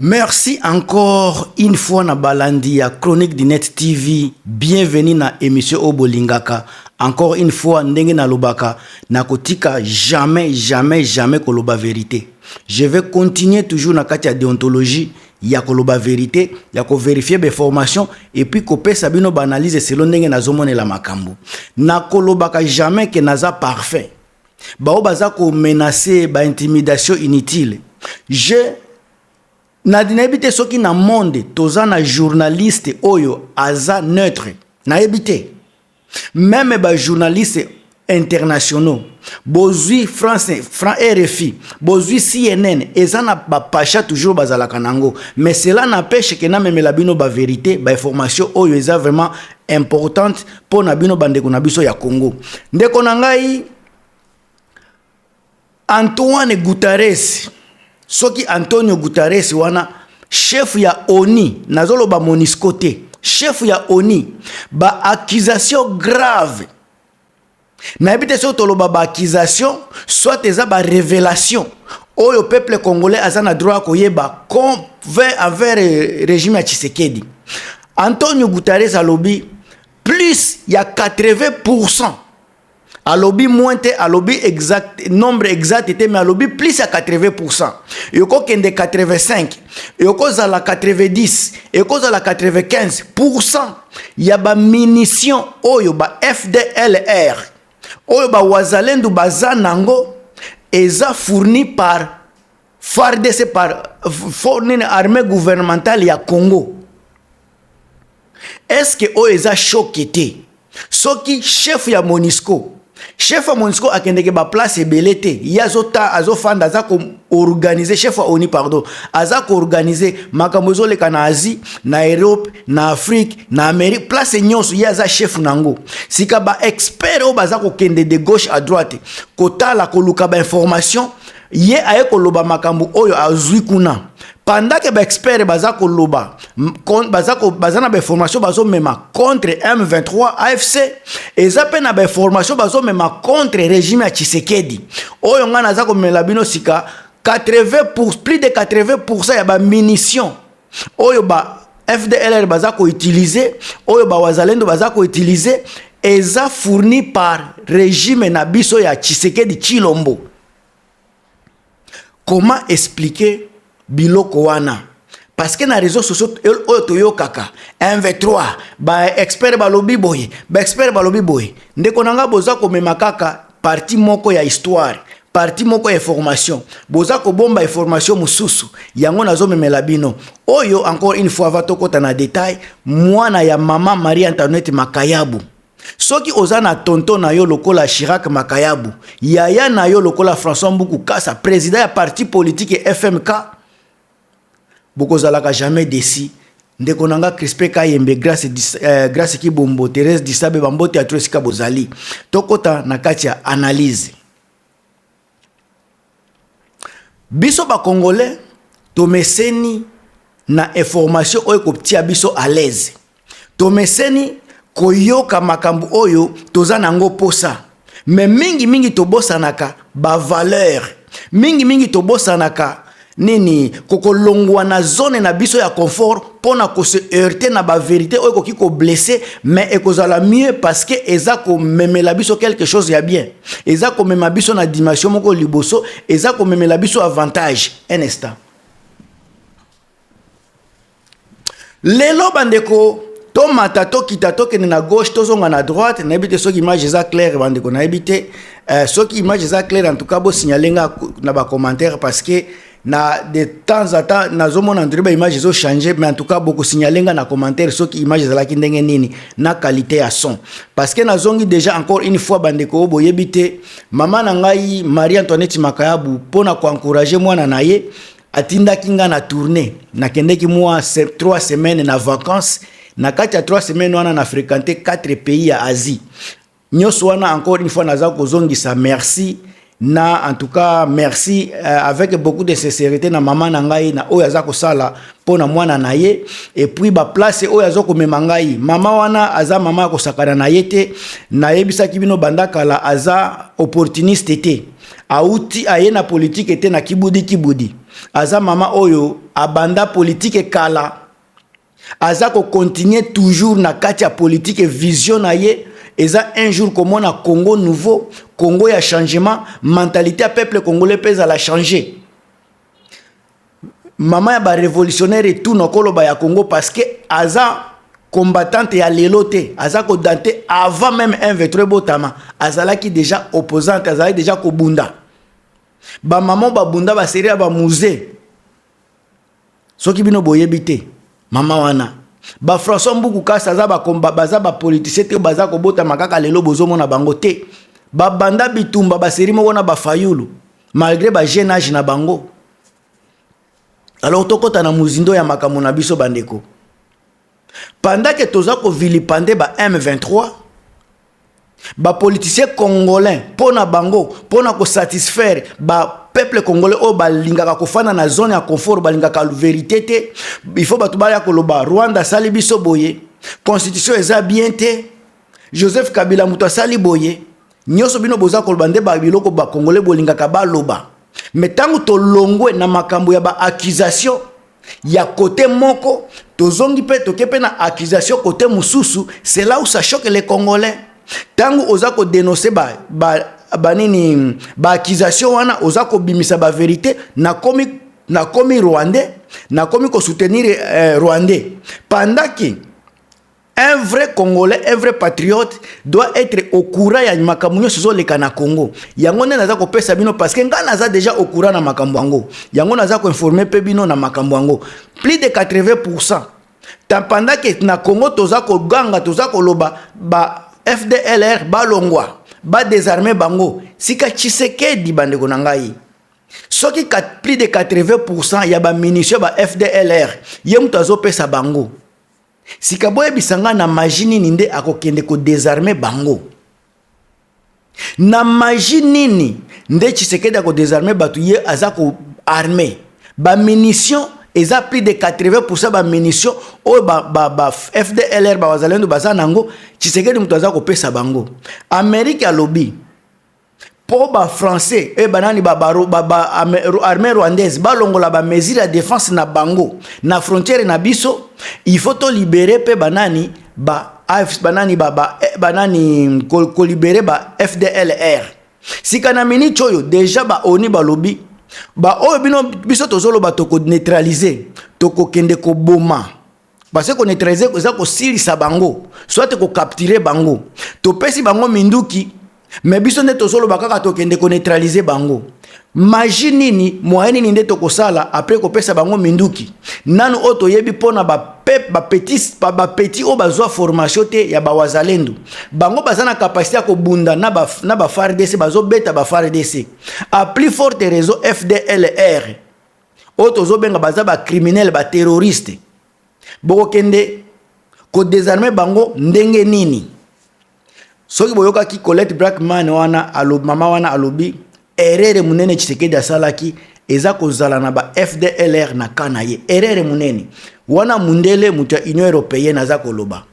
Merci encore une fois na balandi ya Chronique du Net TV. Bienvenue na émission Obolingaka. Encore une fois ndenge na lobaka na kotika jamais koloba vérité. Je vais continuer toujours na kati ya déontologie ya koloba vérité, ya ko vérifier be formation et puis ko pesa bino banaliser selon ndenge nazomone la makambo. Na kolobaka jamais que naza parfait. Bao baza ko menacer ba intimidation inutile. Na dinabite soki na monde toza na journaliste oyo aza neutre na ebite même ba journaliste internationaux bozui France RFI bozui CNN ezana ba pacha toujours bazala kanango mais cela n'empêche que na memela bino ba vérité ba information oyo eza vraiment importante pour na bino bandeko na biso ya Congo ndeko na ngai Antoine Guterres. Soki Antonio Guterres wana chef ya ONU nazolo ba MONUSCO te chef ya ONU ba accusation grave na ebite so toloba ba accusation soit eza ba révélation oyo peuple congolais azana droit koyeba envers régime ya Tshisekedi. Antonio Guterres alobi plus ya 80%. Alobi moins alobi exact nombre exact était mais alobi plus à 80%. Yoko kende 85, yoko zala 90, yoko zala 95%. Ya ba munition oyo ba FDLR. Oyo ba wazalendo bazanango eza fourni par FARDC par fourni armée gouvernementale ya Congo. Est-ce que oyo eza choqué? Soki chef ya MONUSCO chef wa MONUSCO akendeke ba place ebelete yazota azofanda azako organiser chef wa ONU pardon azako organiser makambo ezoleka na Asie na Europe na Afrique na Amérique place nyonso yaza chef nango sika ba expert o bazako kende de gauche à droite kotala koluka ba information ye aye koloba makambo oyo azui kuna pendant que ba expert bazako loba bazana ba information bazo mema contre M23 AFC ezape na ba information bazo mema contre régime ya Tshisekedi oyo ngana azako mela bino sika 80% plus de 80% ya ba munitions oyo ba FDLR bazako utiliser oyo ba wazalendo bazako utiliser eza fourni par régime na biso ya Tshisekedi Chilombo. Comment expliquer biloko wana? Parce que na réseaux sociaux oyo kaka M23 ba expert balobi boye ba expert balobi boye ndeko nanga boza ko mema kaka parti moko ya histoire parti moko ya information boza ko bomba information mususu yango nazo memela bino oyo encore une fois va tokota na détail mwana ya mama Marie Antoinette Makayabu. Soki ozana tonton na yo lokola Chirac Makayabu, yaya na yo lokola François Mboukou Kassa, président ya parti politique FMK, bokozalaka jamais déci. Ndeko nanga Crispé Kayembe grâce ki bombo Thérèse Disabe bambote ya Tresika bozali. Tokota na kati ya analyse. Biso ba Congolais tomeseni na information oyo koptia biso à l'aise. Tomeseni koyoka makambu oyo tozana ngo posa mais mingi tobosanaka ba valeur mingi tobosanaka nini kokolongwa na zone na biso ya confort pona ko se heurter na ba vérité oyo koki ko blesser mais ekozala mieux parce que eza ko memela biso quelque chose ya bien eza ko mema biso na dimension moko liboso eza ko memela biso avantage un instant lelo bandeko tomata tokita tokende na gauche tozonga na droite na ebite soki image eza claire bandeko na ebite soki image eza claire en tout cas bo signalenga na ba commentaire parce que na de temps à temps nazomona ndire ba image zo changer mais en tout cas beaucoup signalenga na commentaire soki image ezalaki ndenge nini na qualité ya son parce que nazongi déjà encore une fois bandeko boyebite mama na ngai Marie Antoinette Makayabu pona ko encourager mwana na ye atinda kinga na tournée na kendeki moi 3 semaines na vacances na kati ya 3 semaines wana na fréquenté 4 pays ya Asie. Nyoso wana encore une fois naza kozongisa merci na en tout cas merci avec beaucoup de sincérité na maman na ngai na oyo aza kosala pona mwana na ye et puis ba place oyo aza komema ngai mama wana aza mama ko sakana na yete na yebisa kibino bandaka la aza opportuniste te auti aye na politique te na kibudi aza mama oyo abanda politique kala aza ko continuer toujours na kati ya politique vision na ye eza un jour komona Congo nouveau Congo ya changement mentalité ya peuple congolais pesa la changer mama ya ba révolutionnaire et tout nokoloba ya Congo parce que aza combattante ya lelote aza ko dante avant même un V3 botama azalaki déjà opposante azalaki déjà ko bunda ba maman ba bunda ba série ba musée soki bino boyebite mama wana ba François Mbuku Kasa za ba komba baza ba politicien te baza ko botama kaka lelo bozomo na bango te ba banda bitumba ba série mo wana ba fayulu malgré ba jeune âge na bango. Alors tokota na muzindo ya makambo na biso bandeko pendant que toza ko vilipande ba M23 ba politicien congolais pona bango pona ko satisfaire ba peuple congolais o balingaka kofana na zone ya confort balingaka vérité te il faut batubala koloba Rwanda sali biso boye constitution eza bien te Joseph Kabila muto sali boye nyoso bino boza koloba nde ba biloko ba congolais bolingaka ba loba mais tangu to longwe na makambo ya ba accusation ya côté moko tozongi pe tokepe na accusation côté mususu c'est là où ça choque les congolais tangu oza ko dénoncer banini ba accusation wana oza ko bimisa ba vérité na komi rwandais na komi ko soutenir rwandais pendant que un vrai Congolais, un vrai patriote doit être au courant ya makambo sozo leka na Congo. Yango ne naza ko pesa bino parce que nga naza déjà au courant na makambo yango. Yango naza ko informer pe bino na makambo yango. Plus de 80%. Pendant que na Congo toza ko ganga toza ko loba ba FDLR ba longwa ba désarmer bango. Sika Tshisekedi bandeko na ngai. Soki plus de 80% ya ba munitions ba FDLR. Ye muto azo pesa bango. Si kaboye bisanga na magie nini akokende ko désarmer bango na magie nini nde Tshisekedi ako désarmer batu ye azako armée ba munitions eza plus de 80% ba munitions o ba FDLR ba wazalendo bazanango Tshisekedi mutu azako pesa bango Amérique a lobby po ba français e banani armée rwandaise ba longola ba mesure de défense na bango na frontière na biso il faut to libérer pe banani ko libérer ba FDLR sikana mini choyo déjà ba oni ba lobby ba o bino biso tozolo ba to ko neutraliser to ko kende ko boma parce que neutraliser ko za ko silisa bango soit ko capturer bango to pesi bango minduki mais biso nde tozolo bakaka to kende ko neutraliser bango magie nini moyen nini nde to kosala après ko pesa bango minduki nanu oto yebi pona ba petit o bazwa formation te ya ba wazalendo bango bazana capacité ya ko bunda na ba FARDC bazo beta ba FARDC a plus forte réseau FDLR oto zo benga baza ba criminel ba terroriste boko kende ko désarmer bango ndenge nini soki boyoka ki Colette Brackman wana mama wana alobi erreur munene Tshisekedi asalaki eza kozala na ba FDLR na kana ye erreur munene wana mundele mutu ya Union Européenne aza koloba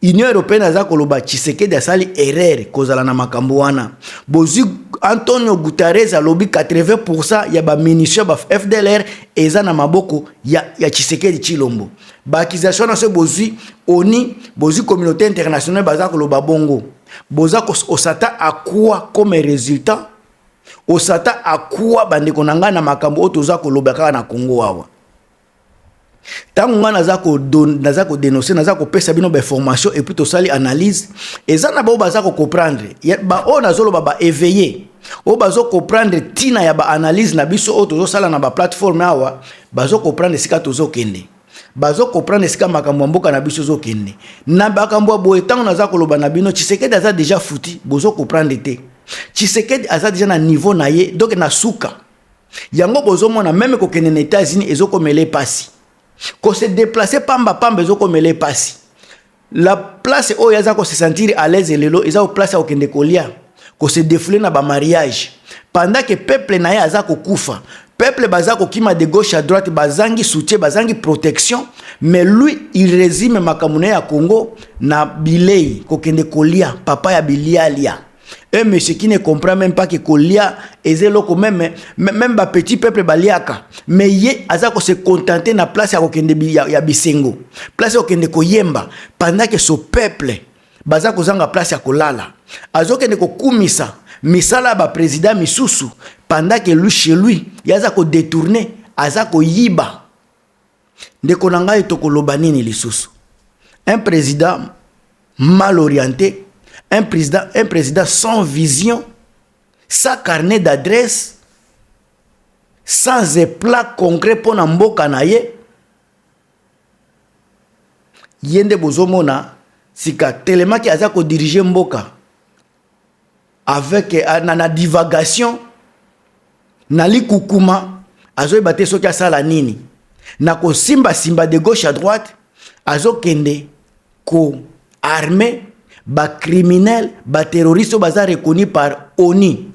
Union Européenne aza koloba Tshisekedi asali erreur kozala na makambo wana bozi Antonio Guterres alobi 80% ya ba munitions ba FDLR eza na maboko ya Tshisekedi Chilombo ba accusation na se bozi oni bozi communauté internationale baza koloba bongo boza osata akua comme résultat osata akua bandeko nanga na makambo otoza koloba kaka na Congo awa tangu nga naza ko dénoncer naza ko pesa bino ba information et puis to sali analyse eza na ba baza ko comprendre ba o nazolo ba éveiller o bazo comprendre tina ya ba analyse na biso o tozo sala na ba plateforme awa bazo comprendre sika tozo kende bazo comprendre sika makambo mboka na biso zo kende na bakambo boye tangu naza ko loba na bino Tshisekedi aza déjà fouti bozo comprendre te Tshisekedi aza déjà na niveau na ye donc na suka yango bozo mona même ko kende na États-Unis ezoko mele pasi ko se déplacer pamba ezoko mele pasi la place o yaza ko se sentir à l'aise lelo eza o place o kende kolia ko se défouler na ba mariage pendant que peuple na ye aza ko kufa peuple bazako kima de gauche à droite bazangi soutien bazangi protection mais lui il résume makamune ya Congo na bilei ko kende kolia papa ya bilialia Un monsieur qui ne comprend même pas que Kolia ezelo même ba petit peuple baliaka. Mais ye azako se contenter na place ya kokende ya bisengo. Place ya kokende koyemba pendant que ce peuple bazako zanga place ya kolala. Azokende kokumisa misala ba président misusu pendant que lui chez lui yazako détourner azako yiba. Ndeko na ngai tokoloba nini lisusu. Un président mal orienté, un président sans vision, sans carnet d'adresse, sans plat concret pour mboka na ye. Yende bozomona sika tellement ki azako diriger mboka avec na divagation na likukuma azo ebate soki asala nini na ko simba de gauche à droite azo kende ko armé ba criminel ba terroriste baza reconnu par ONU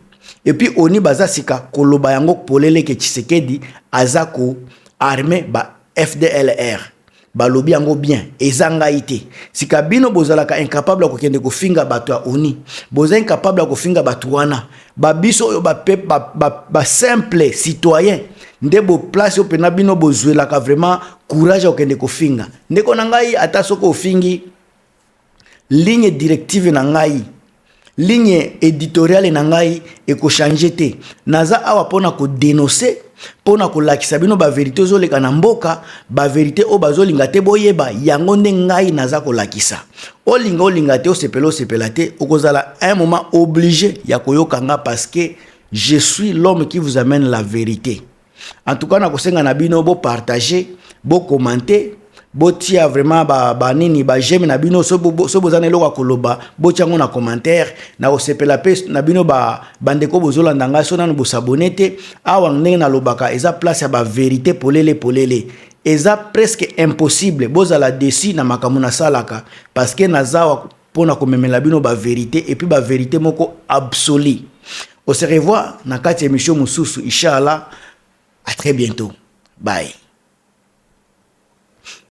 et puis ONU baza sika koloba yango polele ke Tshisekedi azako armé ba FDLR ba lobi yango bien ezanga ite sika bino bozalaka incapable ko kende ko finga bato ya ONU boza incapable ko finga bato wana ba biso oyo ba simple citoyen ndebo place yo pena bino bozwelaka vraiment courage ko kende ko finga ndeko na ngai ata soko ofingi ligne directive na ngai ligne éditoriale na ngai e ko changer te naza awa pona ko dénoncer pona ko lakisa bino ba vérité zo leka na mboka ba vérité o bazolinga te boyeba yango nde ngai naza ko lakisa olinga te o sepela te okozala un moment obligé ya koyoka nga parce que je suis l'homme qui vous amène la vérité. En tout cas na kosenga na bino bo partager bo commenter botia vraiment ba nini ba j'aime na bino so bozana eloko koloba botiango na commentaire na osepela pe na bino ba bandeko bozolanda nga so nanu bosabone te awa ndenge na lobaka eza place ya ba vérité polele eza presque impossible bozala desi na makambo na salaka parce que nazawa pona komemela bino ba vérité et puis ba vérité moko absolue. On se revoit na kati émission mususu inshallah. À très bientôt. Bye.